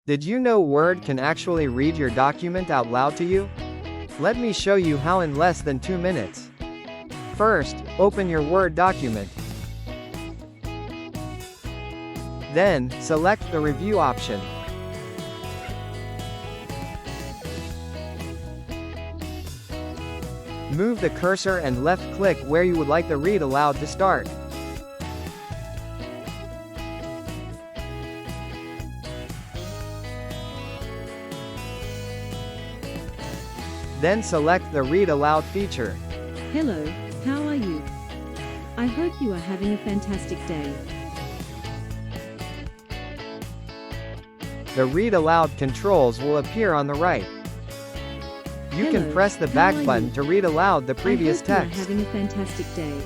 Did you know Word can actually read your document out loud to you? Let me show you how in less than 2 minutes. First, open your Word document. Then, select the Review option. Move the cursor and left-click where you would like the Read Aloud to start. Then select the Read Aloud feature. Hello, how are you? I hope you are having a fantastic day. The Read Aloud controls will appear on the right. You Hello, can press the how back are button you? to read aloud the previous I hope text. you are having a fantastic day.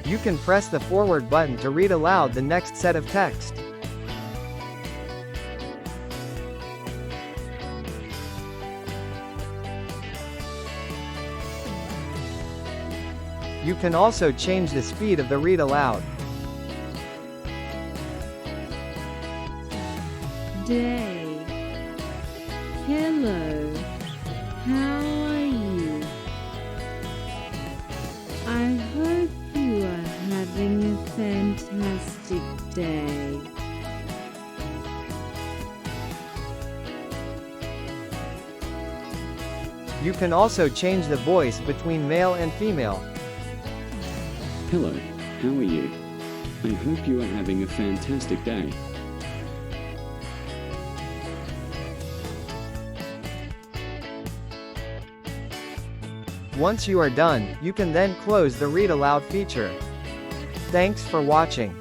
You can press the forward button to read aloud the next set of text. You can also change the speed of the read aloud. Day. Hello, how are you? I hope you are having a fantastic day. You can also change the voice between male and female. Hello, how are you? I hope you are having a fantastic day. Once you are done, you can then close the Read Aloud feature. Thanks for watching.